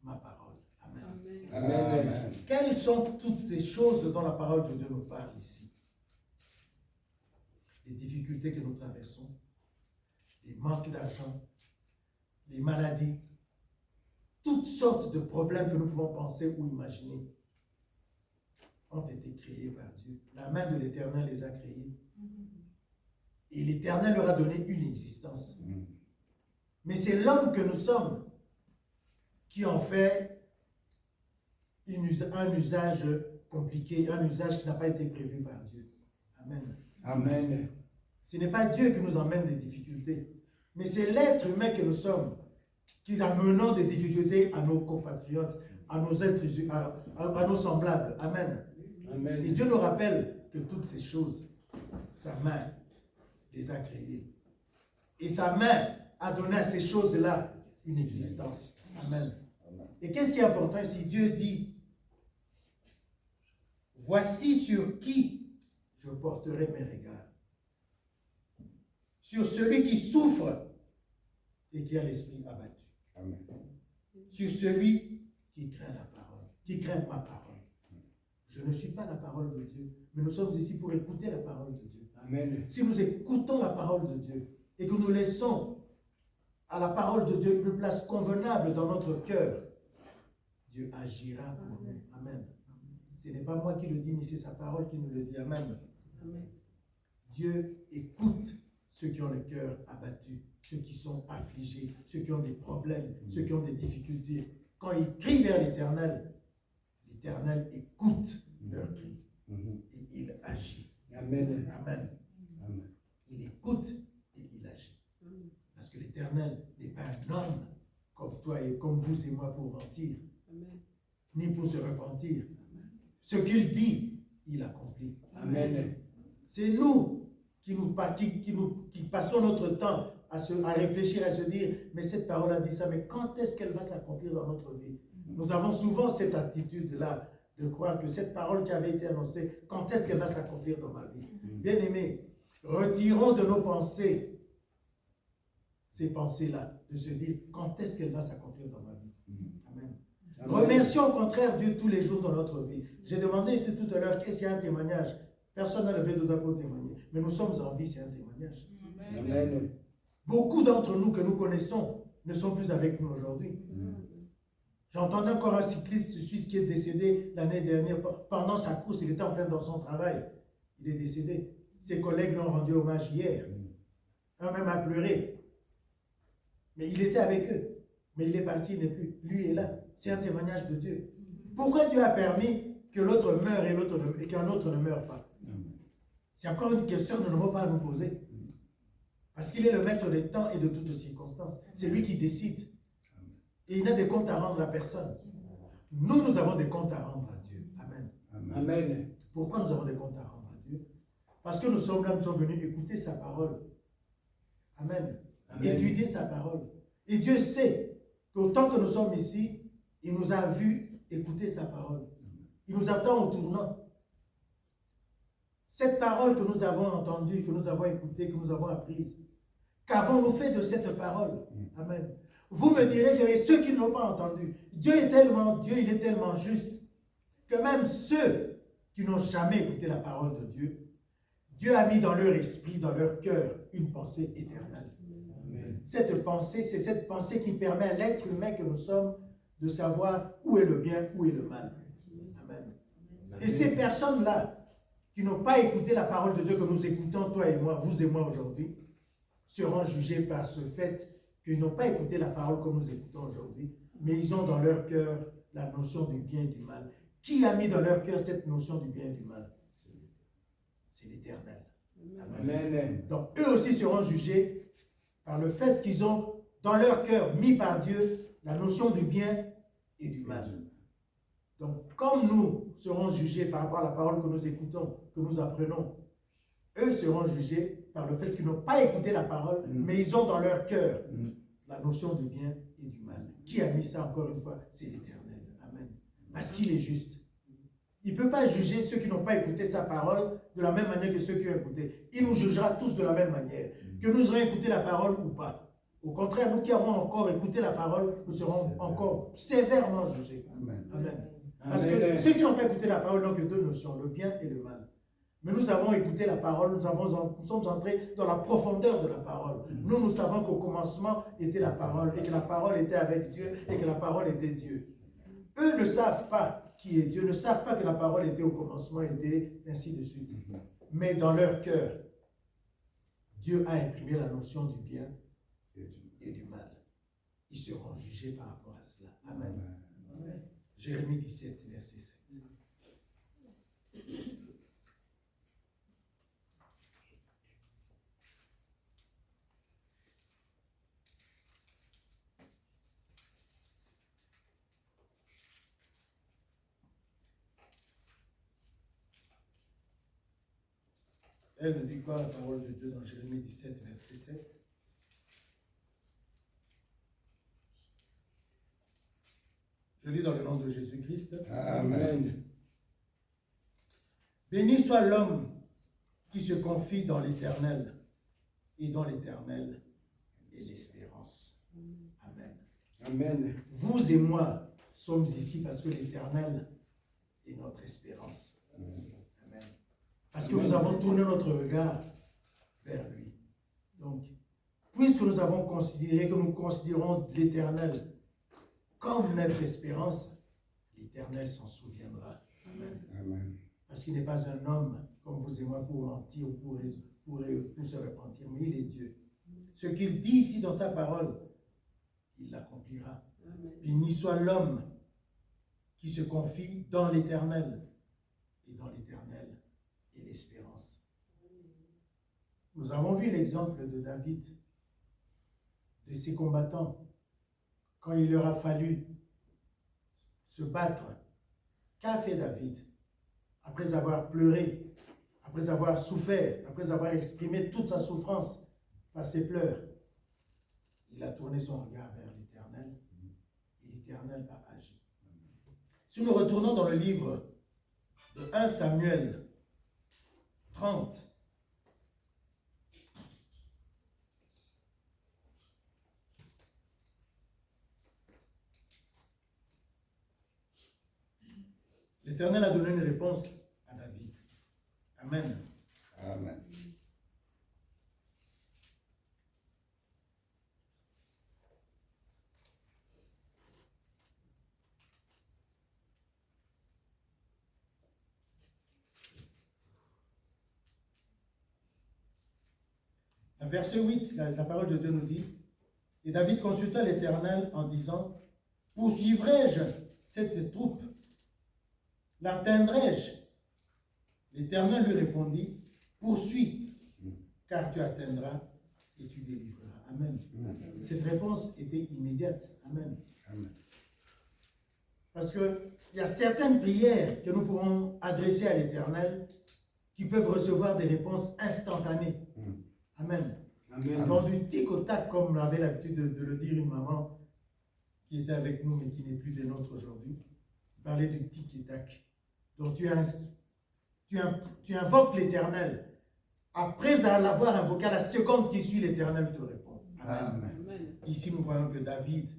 ma parole. Amen. Amen. Quelles sont toutes ces choses dont la parole de Dieu nous parle ici? Les difficultés que nous traversons, les manques d'argent, les maladies, toutes sortes de problèmes que nous pouvons penser ou imaginer ont été créés par Dieu. La main de l'Éternel les a créés. Et l'Éternel leur a donné une existence. Mais c'est l'homme que nous sommes qui en fait un usage compliqué, un usage qui n'a pas été prévu par Dieu. Amen. Amen. Ce n'est pas Dieu qui nous emmène des difficultés, mais c'est l'être humain que nous sommes qui amenons des difficultés à nos compatriotes, à nos êtres, à nos semblables. Amen. Amen. Et Dieu nous rappelle que toutes ces choses, sa main les a créées. Et sa main a donné à ces choses-là une existence. Amen. Et qu'est-ce qui est important ici? Dieu dit, voici sur qui je porterai mes regards. Sur celui qui souffre et qui a l'esprit abattu. Amen. Sur celui qui craint la parole, qui craint ma parole. Je ne suis pas la parole de Dieu, mais nous sommes ici pour écouter la parole de Dieu. Amen. Si nous écoutons la parole de Dieu et que nous laissons à la parole de Dieu une place convenable dans notre cœur, Dieu agira pour nous. Amen. Ce n'est pas moi qui le dis, mais c'est sa parole qui nous le dit. Amen. Amen. Dieu écoute ceux qui ont le cœur abattu, ceux qui sont affligés, ceux qui ont des problèmes, ceux qui ont des difficultés. Quand ils crient vers l'Éternel, l'Éternel écoute leurs cris et il agit. Amen. Amen. Amen. Il écoute et il agit. Parce que l'Éternel n'est pas un homme comme toi et comme vous et moi pour mentir, Amen. ni pour se repentir. Ce qu'il dit, il accomplit. Amen. C'est nous qui passons notre temps à réfléchir, à se dire, mais cette parole a dit ça, mais quand est-ce qu'elle va s'accomplir dans notre vie? Nous avons souvent cette attitude-là de croire que cette parole qui avait été annoncée, quand est-ce qu'elle va s'accomplir dans ma vie? Bien-aimés, retirons de nos pensées ces pensées-là, de se dire, quand est-ce qu'elle va s'accomplir dans ma vie? Amen. Amen. Remercions au contraire Dieu tous les jours dans notre vie. J'ai demandé ici tout à l'heure, qu'est-ce qu'il y a un témoignage? Personne n'a levé de doigt pour témoigner. Mais nous sommes en vie, c'est un témoignage. Amen. Beaucoup d'entre nous que nous connaissons ne sont plus avec nous aujourd'hui. J'entendais encore un cycliste suisse qui est décédé l'année dernière. Pendant sa course, il était en plein dans son travail. Il est décédé. Ses collègues lui ont rendu hommage hier. Un même a pleuré. Mais il était avec eux. Mais il est parti, il n'est plus. Lui est là. C'est un témoignage de Dieu. Pourquoi Dieu a permis que l'autre meure et qu'un autre ne meure pas? C'est encore une question que nous n'avons pas à nous poser. Parce qu'il est le maître des temps et de toutes circonstances. C'est lui qui décide. Et il n'a des comptes à rendre à personne. Nous avons des comptes à rendre à Dieu. Amen. Amen. Pourquoi nous avons des comptes à rendre à Dieu? Parce que nous sommes là, nous sommes venus écouter sa parole. Amen. Amen. Étudier sa parole. Et Dieu sait qu'autant que nous sommes ici, il nous a vus écouter sa parole. Il nous attend au tournant. Cette parole que nous avons entendue, que nous avons écoutée, que nous avons apprise, qu'avons-nous fait de cette parole? Amen. Vous me direz que ceux qui ne l'ont pas entendu, Dieu, il est tellement juste que même ceux qui n'ont jamais écouté la parole de Dieu, Dieu a mis dans leur esprit, dans leur cœur, une pensée éternelle. Amen. Cette pensée, c'est cette pensée qui permet à l'être humain que nous sommes de savoir où est le bien, où est le mal. Amen. Et ces personnes-là, qui n'ont pas écouté la parole de Dieu que nous écoutons, toi et moi, vous et moi aujourd'hui, seront jugés par ce fait qu'ils n'ont pas écouté la parole que nous écoutons aujourd'hui, mais ils ont dans leur cœur la notion du bien et du mal. Qui a mis dans leur cœur cette notion du bien et du mal? C'est l'Éternel. Amen. Donc eux aussi seront jugés par le fait qu'ils ont dans leur cœur mis par Dieu la notion du bien et du mal. Donc, comme nous serons jugés par rapport à la parole que nous écoutons, que nous apprenons, eux seront jugés par le fait qu'ils n'ont pas écouté la parole, mais ils ont dans leur cœur la notion du bien et du mal. Qui a mis ça encore une fois? C'est l'Éternel. Amen. Parce qu'il est juste. Il ne peut pas juger ceux qui n'ont pas écouté sa parole de la même manière que ceux qui ont écouté. Il nous jugera tous de la même manière, que nous ayons écouté la parole ou pas. Au contraire, nous qui avons encore écouté la parole, nous serons encore sévèrement jugés. Amen. Amen. Parce que ceux qui n'ont pas écouté la parole n'ont que deux notions, le bien et le mal. Mais nous avons écouté la parole, nous sommes entrés dans la profondeur de la parole. Nous savons qu'au commencement était la parole, et que la parole était avec Dieu, et que la parole était Dieu. Eux ne savent pas qui est Dieu, ne savent pas que la parole était au commencement, était ainsi de suite. Mais dans leur cœur, Dieu a imprimé la notion du bien et du mal. Ils seront jugés par rapport à cela. Amen. Amen. Jérémie 17, verset 7. Elle nous dit quoi la parole de Dieu dans Jérémie 17, verset 7? Je lis dans le nom de Jésus-Christ. Amen. Béni soit l'homme qui se confie dans l'Éternel, et dans l'Éternel est l'espérance. Amen. Amen. Vous et moi sommes ici parce que l'Éternel est notre espérance. Amen. Parce que nous avons tourné notre regard vers lui. Donc, puisque nous avons considéré que nous considérons l'Éternel comme notre espérance, l'Éternel s'en souviendra. Amen. Amen. Parce qu'il n'est pas un homme comme vous et moi pour mentir ou pour se repentir, mais il est Dieu. Ce qu'il dit ici dans sa parole, il l'accomplira. Béni soit l'homme qui se confie dans l'Éternel, et dans l'Éternel est l'espérance. Nous avons vu l'exemple de David, de ses combattants, quand il leur a fallu se battre. Qu'a fait David? Après avoir pleuré, après avoir souffert, après avoir exprimé toute sa souffrance par ses pleurs, il a tourné son regard vers l'Éternel et l'Éternel a agi. Si nous retournons dans le livre de 1 Samuel 30, l'Éternel a donné une réponse à David. Amen. Amen. Verset 8, la parole de Dieu nous dit, « Et David consulta l'Éternel en disant, « Poursuivrai-je cette troupe? L'atteindrai-je? » L'Éternel lui répondit, « Poursuis, car tu atteindras et tu délivreras. » Amen. Cette réponse était immédiate. Amen. Amen. Parce qu'il y a certaines prières que nous pourrons adresser à l'Éternel qui peuvent recevoir des réponses instantanées. Amen. Amen. Dans du tic au tac, comme avait l'habitude de le dire une maman qui était avec nous, mais qui n'est plus des nôtres aujourd'hui. Parler du tic et tac. Donc tu invoques l'Éternel. Après l'avoir invoqué, à la seconde qui suit, l'Éternel te répond. Amen. Amen. Ici, nous voyons que David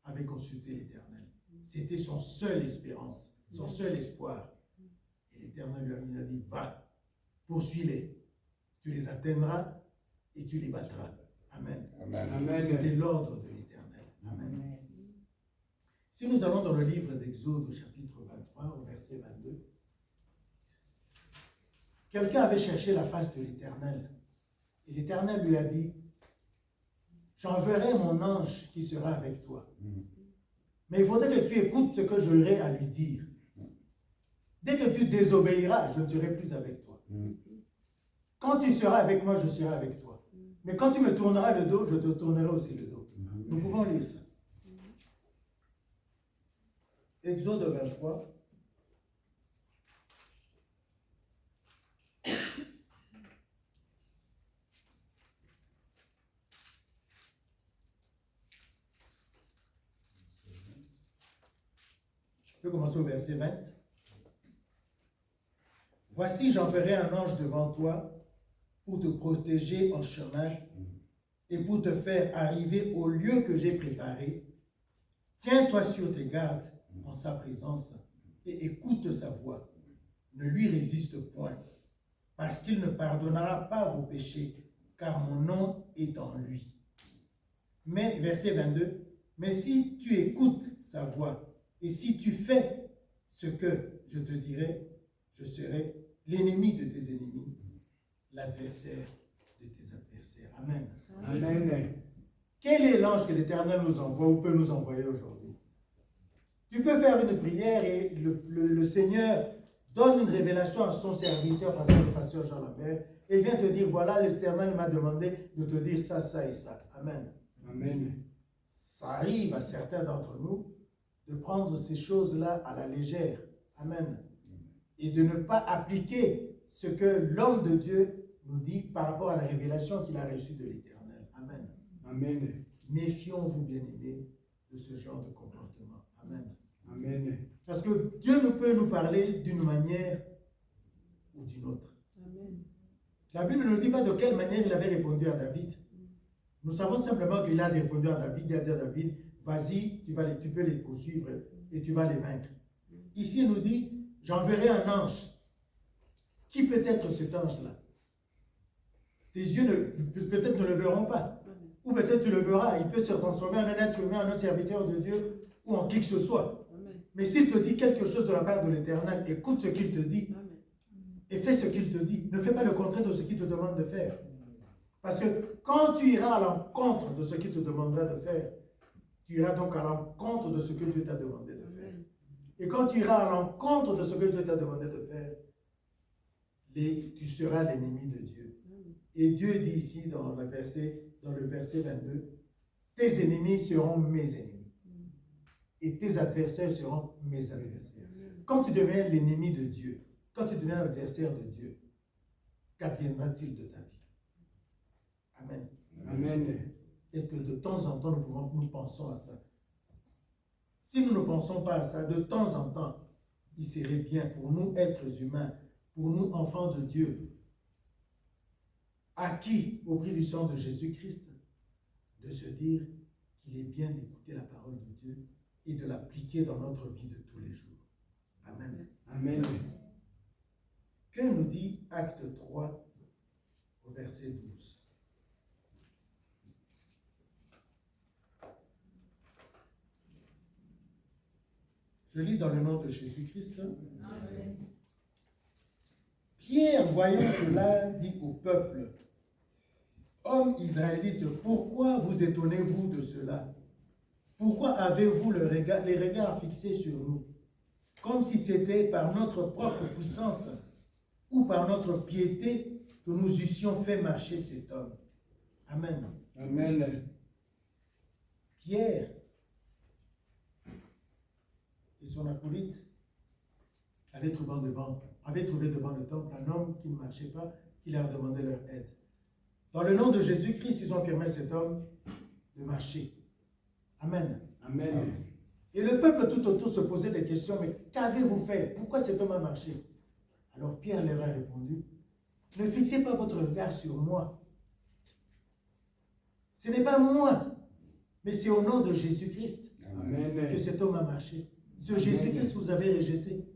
avait consulté l'Éternel. C'était son seule espérance, son seul espoir. Et l'Éternel lui a dit, va, poursuis-les. Tu les atteindras et tu les battras. Amen. Amen. C'était l'ordre de l'Éternel. Amen. Si nous allons dans le livre d'Exode au chapitre 23, au verset 22, quelqu'un avait cherché la face de l'Éternel. Et l'Éternel lui a dit, j'enverrai mon ange qui sera avec toi. Mais il faudrait que tu écoutes ce que j'aurai à lui dire. Dès que tu désobéiras, je ne serai plus avec toi. Quand tu seras avec moi, je serai avec toi. Mais quand tu me tourneras le dos, je te tournerai aussi le dos. Nous pouvons lire ça. Exode 23. Je peux commencer au verset 20. Voici, j'enverrai un ange devant toi pour te protéger en chemin et pour te faire arriver au lieu que j'ai préparé. Tiens-toi sur tes gardes en sa présence et écoute sa voix. Ne lui résiste point, parce qu'il ne pardonnera pas vos péchés, car mon nom est en lui. Mais, verset 22, mais si tu écoutes sa voix, et si tu fais ce que je te dirai, je serai l'ennemi de tes ennemis, l'adversaire de tes adversaires. Amen. Amen. Quel est l'ange que l'Éternel nous envoie ou peut nous envoyer aujourd'hui? Tu peux faire une prière et le Seigneur donne une révélation à son serviteur, le pasteur Jean Lambert, et il vient te dire, voilà, l'Éternel m'a demandé de te dire ça, ça et ça. Amen. Amen. Ça arrive à certains d'entre nous de prendre ces choses-là à la légère. Amen. Et de ne pas appliquer ce que l'homme de Dieu nous dit par rapport à la révélation qu'il a reçue de l'Éternel. Amen. Amen. Méfions-vous, bien-aimés, de ce genre de comportement. Amen. Amen. Parce que Dieu ne peut nous parler d'une manière ou d'une autre. Amen. La Bible ne nous dit pas de quelle manière il avait répondu à David. Nous savons simplement qu'il a répondu à David, il a dit à David, vas-y, tu peux les poursuivre et tu vas les vaincre. Ici, il nous dit, j'enverrai un ange. Qui peut être cet ange-là? Tes yeux peut-être ne le verront pas. Ou peut-être tu le verras, il peut se transformer en un être humain, en un serviteur de Dieu, ou en qui que ce soit. Amen. Mais s'il te dit quelque chose de la part de l'Éternel, écoute ce qu'il te dit Amen. et fais ce qu'il te dit. Ne fais pas le contraire de ce qu'il te demande de faire. Parce que quand tu iras à l'encontre de ce qu'il te demandera de faire, tu iras donc à l'encontre de ce que Dieu t'a demandé de faire. Amen. Et quand tu iras à l'encontre de ce que Dieu t'a demandé de faire, tu seras l'ennemi de Dieu. Amen. Et Dieu dit ici dans le verset 22, tes ennemis seront mes ennemis. Et tes adversaires seront mes adversaires. Quand tu deviens l'ennemi de Dieu, quand tu deviens l'adversaire de Dieu, qu'adviendra-t-il de ta vie? Amen. Amen. Et que de temps en temps, nous pensons à ça. Si nous ne pensons pas à ça, de temps en temps, il serait bien pour nous, êtres humains, pour nous, enfants de Dieu, acquis au prix du sang de Jésus-Christ, de se dire qu'il est bien d'écouter la parole de Dieu et de l'appliquer dans notre vie de tous les jours. Amen. Amen. Que nous dit Acte 3 au verset 12? Je lis dans le nom de Jésus-Christ. Amen. Pierre, voyant cela, dit au peuple, hommes israélites, pourquoi vous étonnez-vous de cela? Pourquoi avez-vous les regards fixés sur nous, comme si c'était par notre propre puissance ou par notre piété que nous eussions fait marcher cet homme? Amen. Amen. Pierre et son acolyte avaient trouvé devant le temple un homme qui ne marchait pas, qui leur demandait leur aide. Dans le nom de Jésus-Christ, ils ont permis à cet homme de marcher. Amen. Amen. Et le peuple tout autour se posait des questions, mais qu'avez-vous fait? Pourquoi cet homme a marché? Alors Pierre leur a répondu, ne fixez pas votre regard sur moi. Ce n'est pas moi, mais c'est au nom de Jésus-Christ Amen. que cet homme a marché. Ce Jésus-Christ vous avez rejeté.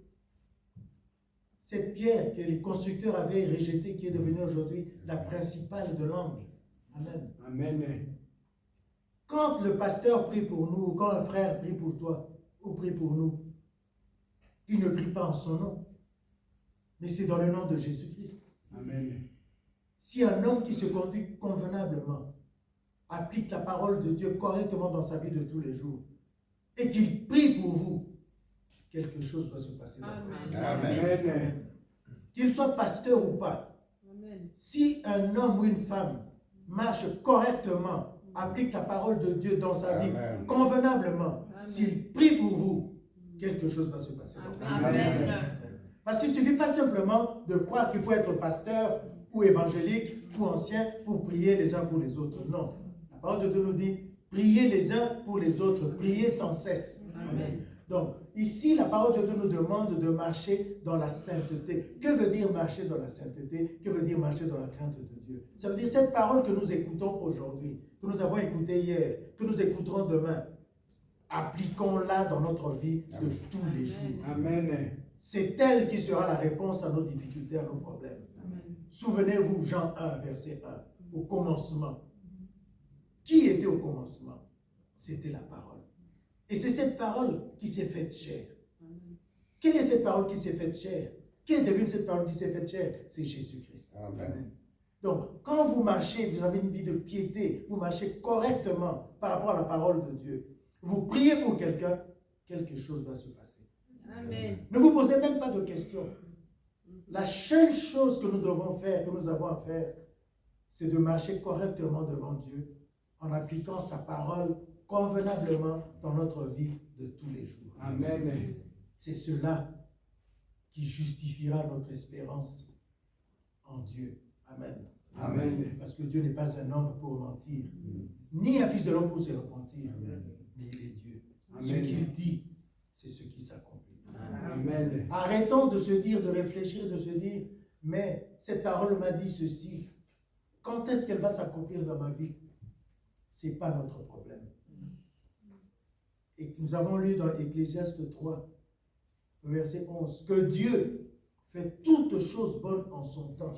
Cette pierre que les constructeurs avaient rejetée, qui est devenue aujourd'hui la principale de l'angle. Amen. Amen. Quand le pasteur prie pour nous, ou quand un frère prie pour toi, ou prie pour nous, il ne prie pas en son nom, mais c'est dans le nom de Jésus-Christ. Amen. Si un homme qui se conduit convenablement, applique la parole de Dieu correctement dans sa vie de tous les jours, et qu'il prie pour vous, quelque chose doit se passer dans votre vie. Amen. Amen. Qu'il soit pasteur ou pas, Amen. si un homme ou une femme marche correctement, applique la parole de Dieu dans sa vie Amen. convenablement, Amen. s'il prie pour vous, quelque chose va se passer. Amen. Parce qu'il ne suffit pas simplement de croire qu'il faut être pasteur ou évangélique ou ancien pour prier les uns pour les autres. Non. La parole de Dieu nous dit, priez les uns pour les autres, priez sans cesse. Amen. Donc, ici, la parole de Dieu nous demande de marcher dans la sainteté. Que veut dire marcher dans la sainteté? Que veut dire marcher dans la crainte de Dieu? Ça veut dire cette parole que nous écoutons aujourd'hui, que nous avons écoutée hier, que nous écouterons demain, appliquons-la dans notre vie de tous les jours. Amen. C'est elle qui sera la réponse à nos difficultés, à nos problèmes. Souvenez-vous, Jean 1, verset 1, au commencement. Qui était au commencement? C'était la parole. Et c'est cette parole qui s'est faite chair. Quelle est cette parole qui s'est faite chair? Qui est devenue cette parole qui s'est faite chair? C'est Jésus-Christ. Amen. Donc, quand vous marchez, vous avez une vie de piété, vous marchez correctement par rapport à la parole de Dieu. Vous priez pour quelqu'un, quelque chose va se passer. Amen. Ne vous posez même pas de questions. La seule chose que nous devons faire, que nous avons à faire, c'est de marcher correctement devant Dieu en appliquant sa parole convenablement dans notre vie de tous les jours. Amen. C'est cela qui justifiera notre espérance en Dieu. Amen. Amen. Parce que Dieu n'est pas un homme pour mentir, ni un fils de l'homme pour se repentir, mais il est Dieu. Amen. Ce qu'il dit, c'est ce qui s'accomplit. Amen. Arrêtons de se dire, de réfléchir, de se dire, mais cette parole m'a dit ceci. Quand est-ce qu'elle va s'accomplir dans ma vie? Ce n'est pas notre problème. Et nous avons lu dans Ecclésiaste 3, verset 11, que Dieu fait toutes choses bonnes en son temps.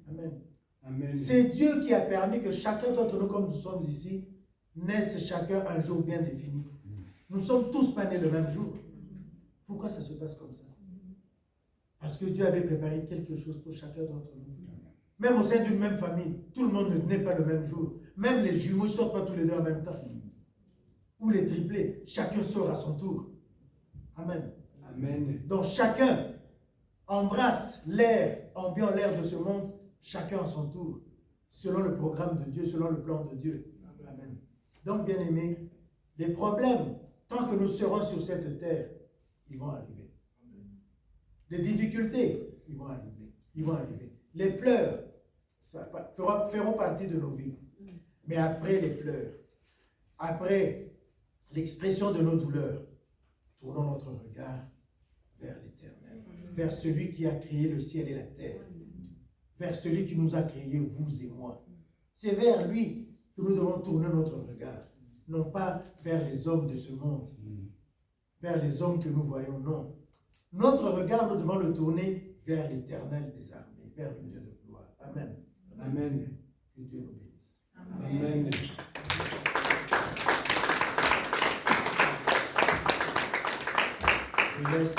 Amen. Amen. C'est Dieu qui a permis que chacun d'entre nous, comme nous sommes ici, naisse chacun un jour bien défini. Nous sommes tous pas nés le même jour. Pourquoi ça se passe comme ça? Parce que Dieu avait préparé quelque chose pour chacun d'entre nous. Même au sein d'une même famille, tout le monde ne naît pas le même jour. Même les jumeaux ne sortent pas tous les deux en même temps. Ou les triplés, chacun sort à son tour. Amen. Amen. Donc chacun embrasse l'air, ambiant l'air de ce monde, chacun à son tour, selon le programme de Dieu, selon le plan de Dieu. Amen. Donc, bien aimés, les problèmes, tant que nous serons sur cette terre, ils vont arriver. Les difficultés, ils vont arriver. Ils vont arriver. Les pleurs, ça feront partie de nos vies. Mais après les pleurs, après l'expression de nos douleurs, tournons notre regard vers l'Éternel, vers celui qui a créé le ciel et la terre, vers celui qui nous a créés, vous et moi. C'est vers lui que nous devons tourner notre regard, non pas vers les hommes de ce monde, vers les hommes que nous voyons, non. Notre regard, nous devons le tourner vers l'Éternel des armées, vers le Dieu de gloire. Amen. Amen. Que Dieu nous bénisse. Amen. Je laisse